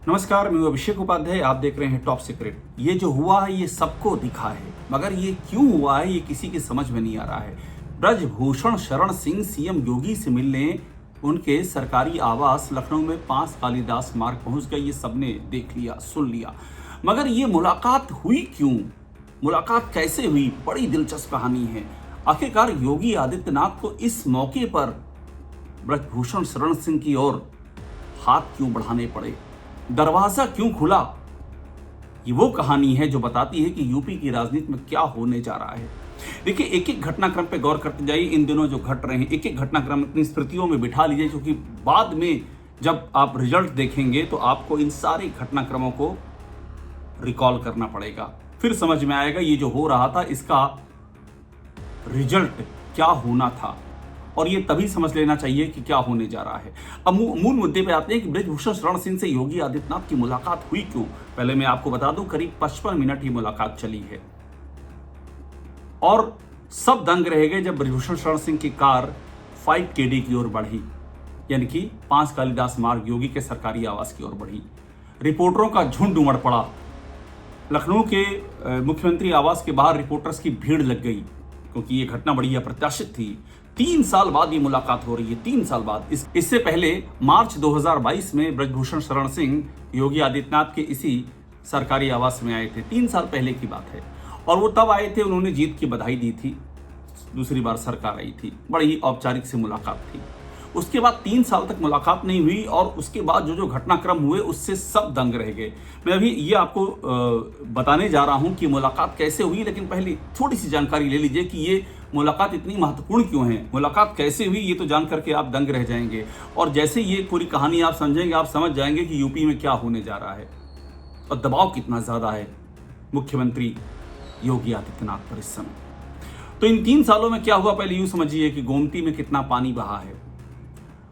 नमस्कार, मैं अभिषेक उपाध्याय। आप देख रहे हैं टॉप सीक्रेट। ये जो हुआ है ये सबको दिखा है, मगर ये क्यों हुआ है ये किसी की समझ में नहीं आ रहा है। ब्रजभूषण शरण सिंह सीएम योगी से मिलने उनके सरकारी आवास लखनऊ में 5 कालिदास मार्ग पहुंच गए। ये सबने देख लिया, सुन लिया, मगर ये मुलाकात हुई क्यों, मुलाकात कैसे हुई, बड़ी दिलचस्प कहानी है। आखिरकार योगी आदित्यनाथ को इस मौके पर ब्रजभूषण शरण सिंह की ओर हाथ क्यों बढ़ाने पड़े, दरवाजा क्यों खुला। ये वो कहानी है जो बताती है कि यूपी की राजनीति में क्या होने जा रहा है। देखिए, एक एक घटनाक्रम पे गौर करते जाइए। इन दिनों जो घट रहे हैं, एक एक घटनाक्रम अपनी स्मृतियों में बिठा लीजिए, क्योंकि बाद में जब आप रिजल्ट देखेंगे तो आपको इन सारे घटनाक्रमों को रिकॉल करना पड़ेगा। फिर समझ में आएगा ये जो हो रहा था इसका रिजल्ट क्या होना था, और ये तभी समझ लेना चाहिए कि क्या होने जा रहा है। अब मूल मुद्दे पे आते हैं कि ब्रजभूषण शरण सिंह से योगी आदित्यनाथ की मुलाकात हुई क्यों। पहले मैं आपको बता दूं, करीब 55 मिनट ही मुलाकात चली है और सब दंग रह गए जब ब्रजभूषण शरण सिंह की कार 5 KD की ओर बढ़ी, यानी कि 5 कालिदास मार्ग योगी के सरकारी आवास की ओर बढ़ी। रिपोर्टरों का झुंड उमड़ पड़ा। लखनऊ के मुख्यमंत्री आवास के बाहर रिपोर्टर्स की भीड़ लग गई, क्योंकि ये घटना बड़ी अप्रत्याशित थी। 3 साल बाद ये मुलाकात हो रही है, 3 साल बाद। इससे पहले मार्च 2022 में ब्रजभूषण शरण सिंह योगी आदित्यनाथ के इसी सरकारी आवास में आए थे। 3 साल पहले की बात है, और वो तब आए थे, उन्होंने जीत की बधाई दी थी। दूसरी बार सरकार आई थी, बड़ी औपचारिक सी मुलाकात थी। उसके बाद 3 साल तक मुलाकात नहीं हुई, और उसके बाद जो जो घटनाक्रम हुए उससे सब दंग रह गए। मैं अभी ये आपको बताने जा रहा हूं कि मुलाकात कैसे हुई, लेकिन पहले थोड़ी सी जानकारी ले लीजिए कि ये मुलाकात इतनी महत्वपूर्ण क्यों है, मुलाकात कैसे हुई, ये तो जान करके आप दंग रह जाएंगे। और जैसे ये पूरी कहानी आप समझेंगे, आप समझ जाएंगे कि यूपी में क्या होने जा रहा है और दबाव कितना ज्यादा है मुख्यमंत्री योगी आदित्यनाथ पर इस समय। तो इन 3 सालों में क्या हुआ, पहले यूं समझिए कि गोमती में कितना पानी बहा है।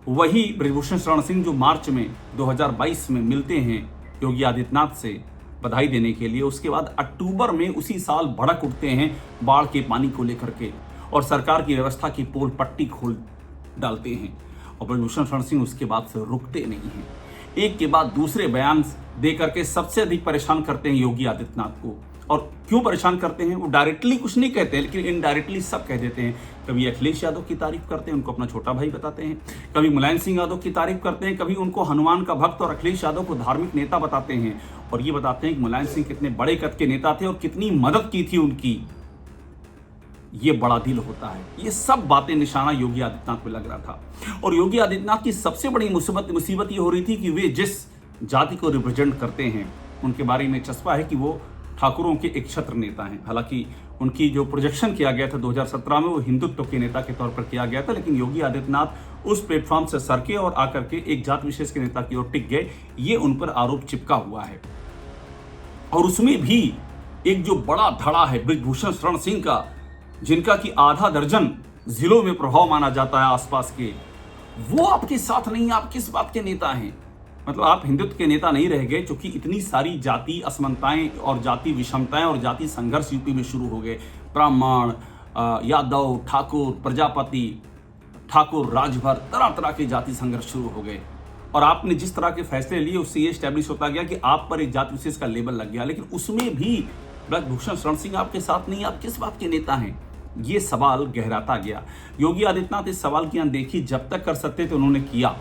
वही ब्रजभूषण शरण सिंह जो मार्च में 2022 में मिलते हैं योगी आदित्यनाथ से बधाई देने के लिए, उसके बाद अक्टूबर में उसी साल भड़क उठते हैं बाढ़ के पानी को लेकर के, और सरकार की व्यवस्था की पोल पट्टी खोल डालते हैं। और ब्रजभूषण शरण सिंह उसके बाद से रुकते नहीं हैं, एक के बाद दूसरे बयान दे करके सबसे अधिक परेशान करते हैं योगी आदित्यनाथ को। और क्यों परेशान करते हैं, वो डायरेक्टली कुछ नहीं कहते हैं, लेकिन इनडायरेक्टली सब कह देते हैं। कभी अखिलेश यादव की तारीफ करते हैं, उनको अपना छोटा भाई बताते हैं। कभी मुलायम सिंह यादव की तारीफ करते हैं, कभी उनको हनुमान का भक्त और अखिलेश यादव को धार्मिक नेता बताते हैं, और ये बताते हैं कि मुलायम सिंह कितने बड़े कद के नेता थे और कितनी मदद की थी उनकी। ये बड़ा दिल होता है। ये सब बातें निशाना योगी आदित्यनाथ पे लग रहा था। और योगी आदित्यनाथ की सबसे बड़ी मुसीबत ये हो रही थी कि वे जिस जाति को रिप्रेजेंट करते हैं, उनके बारे में चस्पा है कि वो ठाकुरों के एक छत्र नेता हैं। हालांकि उनकी जो प्रोजेक्शन किया गया था 2017 में, वो हिंदुत्व के नेता के तौर पर किया गया था, लेकिन योगी आदित्यनाथ उस प्लेटफॉर्म से सरके और आकर के एक जात विशेष के नेता की ओर टिक गए। ये उन पर आरोप चिपका हुआ है। और उसमें भी एक जो बड़ा धड़ा है ब्रजभूषण शरण सिंह का, जिनका कि आधा दर्जन जिलों में प्रभाव माना जाता है आसपास के, वो आपके साथ नहीं। आप किस बात के नेता हैं, मतलब आप हिंदुत्व के नेता नहीं रह गए, क्योंकि इतनी सारी जाति असमानताएं और जाति विषमताएं और जाति संघर्ष यूपी में शुरू हो गए। ब्राह्मण, यादव, ठाकुर, प्रजापति, ठाकुर, राजभर, तरह तरह के जाति संघर्ष शुरू हो गए। और आपने जिस तरह के फैसले लिए उससे ये स्टैब्लिश होता गया कि आप पर एक जाति विशेष का लेबल लग गया। लेकिन उसमें भी ब्रजभूषण शरण सिंह आपके साथ नहीं। आप किस बात के नेता हैं, ये सवाल गहराता गया। योगी आदित्यनाथ इस सवाल की अनदेखी जब तक कर सकते थे उन्होंने किया।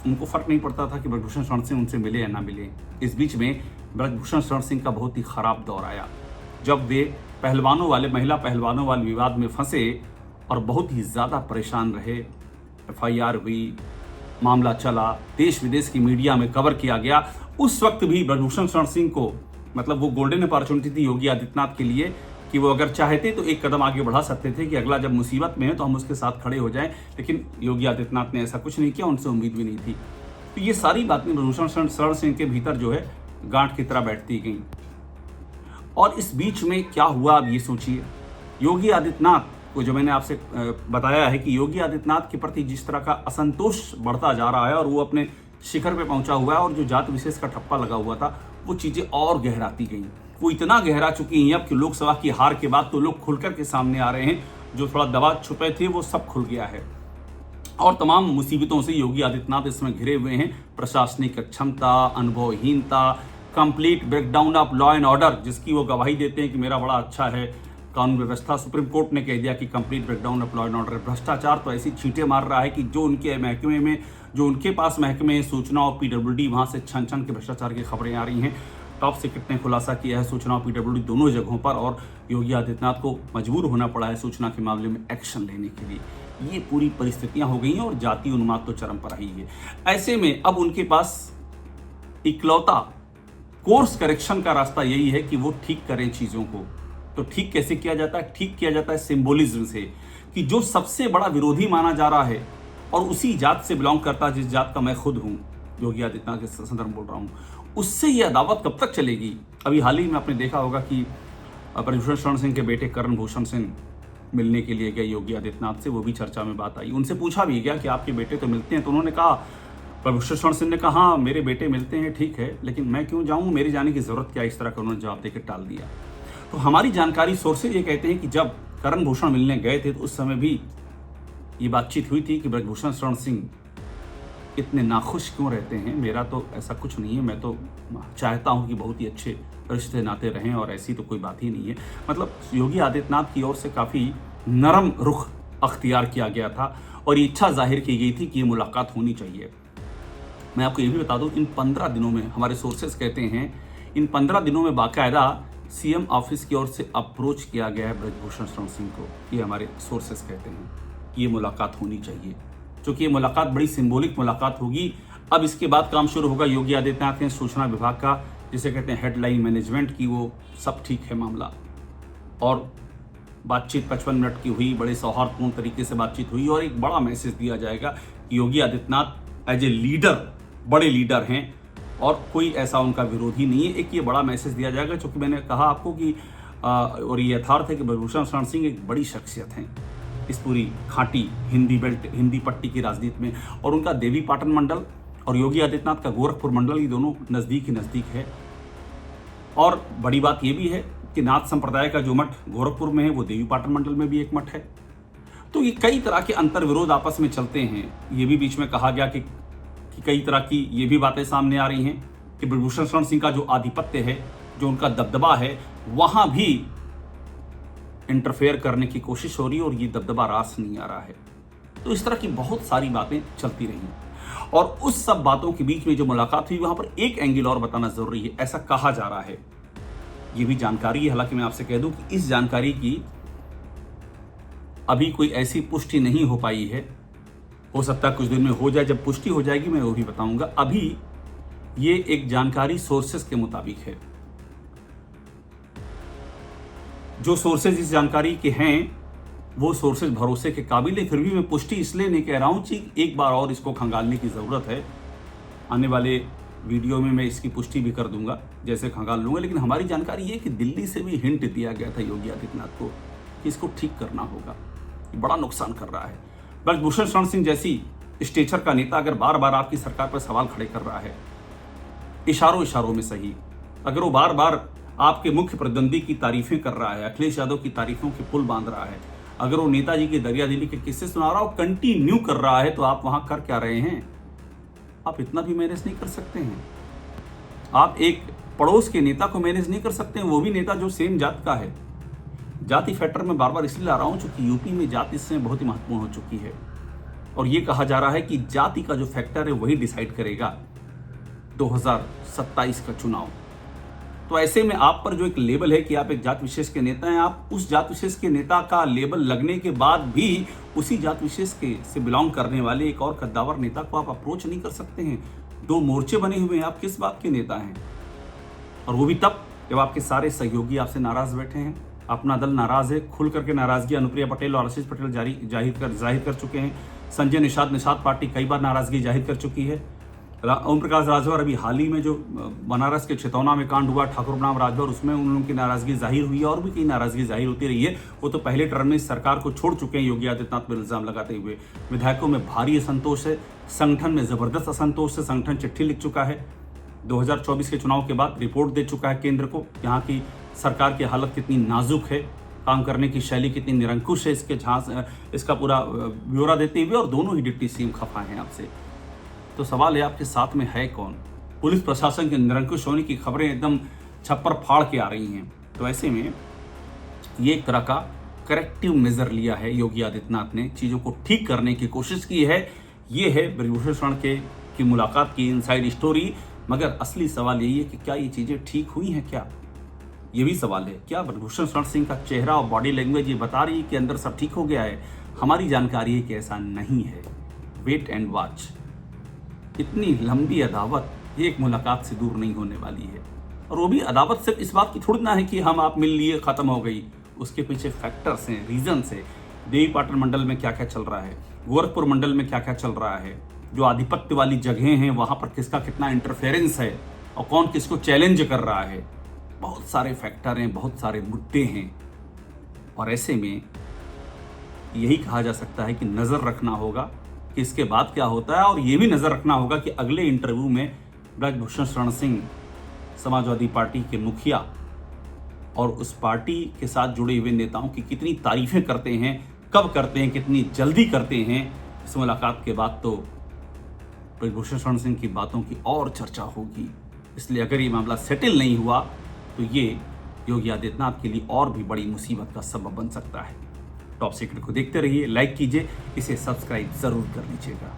उनको फर्क नहीं पड़ता था कि ब्रजभूषण शरण सिंह उनसे मिले या ना मिले। इस बीच में ब्रजभूषण शरण सिंह का बहुत ही खराब दौर आया, जब वे महिला पहलवानों वाले विवाद में फंसे और बहुत ही ज्यादा परेशान रहे। FIR हुई, मामला चला, देश विदेश की मीडिया में कवर किया गया। उस वक्त भी ब्रजभूषण शरण सिंह को, मतलब वो गोल्डन अपॉर्चुनिटी थी योगी आदित्यनाथ के लिए कि वो अगर चाहते तो एक कदम आगे बढ़ा सकते थे कि अगला जब मुसीबत में है तो हम उसके साथ खड़े हो जाएं। लेकिन योगी आदित्यनाथ ने ऐसा कुछ नहीं किया, उनसे उम्मीद भी नहीं थी। तो ये सारी बातें ब्रजभूषण शरण सिंह के भीतर जो है गांठ की तरह बैठती गई। और इस बीच में क्या हुआ, अब ये सोचिए। योगी आदित्यनाथ को, जो मैंने आपसे बताया है कि योगी आदित्यनाथ के प्रति जिस तरह का असंतोष बढ़ता जा रहा है और वो अपने शिखर पे पहुंचा हुआ है, और जो जाति विशेष का ठप्पा लगा हुआ था, वो चीजें और गहराती गई। वो इतना गहरा चुकी हैं अब कि लोकसभा की हार के बाद तो लोग खुलकर के सामने आ रहे हैं। जो थोड़ा दबा छुपे थे वो सब खुल गया है। और तमाम मुसीबतों से योगी आदित्यनाथ इसमें घिरे हुए हैं। प्रशासनिक क्षमता, अनुभवहीनता, complete breakdown of law and order, जिसकी वो गवाही देते हैं कि मेरा बड़ा अच्छा है कानून व्यवस्था। सुप्रीम कोर्ट ने कह दिया कि complete breakdown of law and order. भ्रष्टाचार तो ऐसी छींटे मार रहा है कि जो उनके महकमे में, जो उनके पास महकमे हैं सूचना और पीडब्ल्यूडी, वहाँ से छन छन के भ्रष्टाचार की खबरें आ रही हैं। टॉप सीक्रेट ने खुलासा किया है सूचना और पीडब्ल्यूडी दोनों जगहों पर, और योगी आदित्यनाथ को मजबूर होना पड़ा है सूचना के मामले में एक्शन लेने के लिए। ये पूरी परिस्थितियां हो गई हैं और जातीय उन्माद तो चरम पर ही है। ऐसे में अब उनके पास इकलौता कोर्स करेक्शन का रास्ता यही है कि वो ठीक करें चीज़ों को। तो ठीक कैसे किया जाता है? ठीक किया जाता है सिंबोलिज्म से, कि जो सबसे बड़ा विरोधी माना जा रहा है और उसी जात से बिलोंग करता है जिस जात का मैं खुद हूँ, योगी आदित्यनाथ के संदर्भ में बोल रहा हूँ, उससे यह अदावत कब तक चलेगी? अभी हाल ही में आपने देखा होगा कि ब्रजभूषण शरण सिंह के बेटे करण भूषण सिंह मिलने के लिए गए योगी आदित्यनाथ से, वो भी चर्चा में बात आई। उनसे पूछा भी गया कि आपके बेटे तो मिलते हैं, तो उन्होंने कहा, ब्रजभूषण शरण सिंह ने कहा, हाँ मेरे बेटे मिलते हैं, ठीक है, लेकिन मैं क्यों जाऊँ, मेरे जाने की जरूरत क्या? इस तरह का उन्होंने जवाब देकर टाल दिया। तो हमारी जानकारी सोर्सेज ये कहते हैं कि जब करण भूषण मिलने गए थे तो उस समय भी ये बातचीत हुई थी कि ब्रजभूषण शरण सिंह इतने नाखुश क्यों रहते हैं। मेरा तो ऐसा कुछ नहीं है, मैं तो चाहता हूं कि बहुत ही अच्छे रिश्ते नाते रहें और ऐसी तो कोई बात ही नहीं है। मतलब योगी आदित्यनाथ की ओर से काफ़ी नरम रुख अख्तियार किया गया था और ये इच्छा जाहिर की गई थी कि ये मुलाकात होनी चाहिए। मैं आपको ये भी बता दूं, इन 15 दिनों में हमारे सोर्सेज कहते हैं, इन 15 दिनों में बाकायदा सीएम ऑफिस की ओर से अप्रोच किया गया है ब्रजभूषण शरण सिंह को। ये हमारे सोर्सेज कहते हैं कि ये मुलाकात होनी चाहिए, क्योंकि ये मुलाकात बड़ी सिंबॉलिक मुलाकात होगी। अब इसके बाद काम शुरू होगा योगी आदित्यनाथ के सूचना विभाग का, जिसे कहते हैं हेडलाइन मैनेजमेंट की, वो सब ठीक है मामला। और बातचीत 55 मिनट की हुई, बड़े सौहार्दपूर्ण तरीके से बातचीत हुई और एक बड़ा मैसेज दिया जाएगा कि Yogi Adityanath as a leader, बड़े लीडर हैं और कोई ऐसा उनका विरोधी नहीं है। एक ये बड़ा मैसेज दिया जाएगा, क्योंकि मैंने कहा आपको कि और ये यथार्थ है कि ब्रजभूषण शरण सिंह एक बड़ी शख्सियत हैं इस पूरी खांटी हिंदी बेल्ट, हिंदी पट्टी की राजनीति में, और उनका देवी पाटन मंडल और योगी आदित्यनाथ का गोरखपुर मंडल, ये दोनों नज़दीक ही नज़दीक है। और बड़ी बात ये भी है कि नाथ संप्रदाय का जो मठ गोरखपुर में है वो देवी पाटन मंडल में भी एक मठ है। तो ये कई तरह के अंतर विरोध आपस में चलते हैं। ये भी बीच में कहा गया कि कई तरह की ये भी बातें सामने आ रही हैं कि ब्रजभूषण शरण सिंह का जो आधिपत्य है, जो उनका दबदबा है, वहां भी इंटरफेयर करने की कोशिश हो रही है और ये दबदबा रास नहीं आ रहा है। तो इस तरह की बहुत सारी बातें चलती रही और उस सब बातों के बीच में जो मुलाकात हुई, वहां पर एक एंगल और बताना जरूरी है। ऐसा कहा जा रहा है, ये भी जानकारी है, हालांकि मैं आपसे कह दूं कि इस जानकारी की अभी कोई ऐसी पुष्टि नहीं हो पाई है। हो सकता है कुछ दिन में हो जाए, जब पुष्टि हो जाएगी मैं वो भी बताऊंगा। अभी ये एक जानकारी सोर्सेस के मुताबिक है। जो सोर्सेज इस जानकारी के हैं वो सोर्सेज भरोसे के काबिल है, फिर भी मैं पुष्टि इसलिए नहीं कह रहा हूं कि एक बार और इसको खंगालने की जरूरत है। आने वाले वीडियो में मैं इसकी पुष्टि भी कर दूंगा जैसे खंगाल लूंगा। लेकिन हमारी जानकारी ये कि दिल्ली से भी हिंट दिया गया था योगी आदित्यनाथ को कि इसको ठीक करना होगा, ये बड़ा नुकसान कर रहा है। ब्रजभूषण शरण सिंह जैसी स्टेचर का नेता अगर बार बार आपकी सरकार पर सवाल खड़े कर रहा है, इशारों इशारों में सही, अगर वो बार बार आपके मुख्य प्रतिद्वंदी की तारीफें कर रहा है, अखिलेश यादव की तारीफों के पुल बांध रहा है, अगर वो नेताजी की दरियादिली के किस्से सुना रहा हो, कंटिन्यू कर रहा है, तो आप वहां कर क्या रहे हैं? आप इतना भी मैनेज नहीं कर सकते हैं? आप एक पड़ोस के नेता को मैनेज नहीं कर सकते हैं, वो भी नेता जो सेम जात का है। जाति फैक्टर में बार बार इसलिए ला रहा हूं क्योंकि यूपी में जाति इससे बहुत ही महत्वपूर्ण हो चुकी है और ये कहा जा रहा है कि जाति का जो फैक्टर है वही डिसाइड करेगा 2027 का चुनाव। तो ऐसे में आप पर जो एक लेबल है कि आप एक जात विशेष के नेता हैं, आप उस जात विशेष के नेता का लेबल लगने के बाद भी उसी जात विशेष के से बिलोंग करने वाले एक और कद्दावर नेता को आप अप्रोच नहीं कर सकते हैं। दो मोर्चे बने हुए हैं, आप किस बात के नेता हैं? और वो भी तब जब आपके सारे सहयोगी आपसे नाराज बैठे हैं, अपना दल नाराज है। खुल करके नाराजगी अनुप्रिया पटेल और आशीष पटेल जाहिर कर चुके हैं। संजय निषाद पार्टी कई बार नाराजगी जाहिर कर चुकी है। ओम प्रकाश राजभर अभी हाल ही में जो बनारस के छितौना में कांड हुआ, ठाकुर नाम राजभर, उसमें उन लोगों की नाराजगी जाहिर हुई है और भी कई नाराजगी जाहिर होती रही है। वो तो पहले टर्म में सरकार को छोड़ चुके हैं योगी आदित्यनाथ पर इल्जाम लगाते हुए। विधायकों में भारी असंतोष है, संगठन में जबरदस्त असंतोष है। संगठन चिट्ठी लिख चुका है, 2024 के चुनाव के बाद रिपोर्ट दे चुका है केंद्र को, यहाँ की सरकार की हालत कितनी नाजुक है काम करने की शैली कितनी निरंकुश है, इसका पूरा ब्यौरा देते हुए, और दोनों ही डिप्टी सीएम खफा हैं आपसे। तो सवाल है आपके साथ में है कौन? पुलिस प्रशासन के निरंकुश होने की खबरें एकदम छप्पर फाड़ के आ रही हैं। तो ऐसे में ये एक तरह का करेक्टिव मेजर लिया है योगी आदित्यनाथ ने, चीज़ों को ठीक करने की कोशिश की है। ये है बृजभूषण शरण की मुलाकात की इनसाइड स्टोरी। मगर असली सवाल यही है कि क्या ये चीज़ें ठीक हुई हैं? क्या ये भी सवाल है, क्या बृजभूषण शरण सिंह का चेहरा और बॉडी लैंग्वेज ये बता रही है कि अंदर सब ठीक हो गया है? हमारी जानकारी है कि ऐसा नहीं है। Wait and watch. इतनी लंबी अदावत एक मुलाकात से दूर नहीं होने वाली है। और वो भी अदावत सिर्फ इस बात की थोड़ी ना है कि हम आप मिल लिए खत्म हो गई। उसके पीछे फैक्टर्स हैं, रीजन्स है। देवीपाटन मंडल में क्या क्या चल रहा है, गोरखपुर मंडल में क्या क्या चल रहा है, जो आधिपत्य वाली जगहें हैं वहां पर किसका कितना इंटरफेरेंस है और कौन किसको चैलेंज कर रहा है। बहुत सारे फैक्टर हैं, बहुत सारे मुद्दे हैं। और ऐसे में यही कहा जा सकता है कि नज़र रखना होगा कि इसके बाद क्या होता है, और ये भी नज़र रखना होगा कि अगले इंटरव्यू में बृजभूषण शरण सिंह समाजवादी पार्टी के मुखिया और उस पार्टी के साथ जुड़े हुए नेताओं की कितनी तारीफें करते हैं, कब करते हैं, कितनी जल्दी करते हैं। इस मुलाकात के बाद तो बृजभूषण शरण सिंह की बातों की और चर्चा होगी। इसलिए अगर ये मामला सेटल नहीं हुआ तो ये योगी आदित्यनाथ के लिए और भी बड़ी मुसीबत का सबब बन सकता है। टॉप सीक्रेट को देखते रहिए, लाइक कीजिए, इसे सब्सक्राइब जरूर कर लीजिएगा।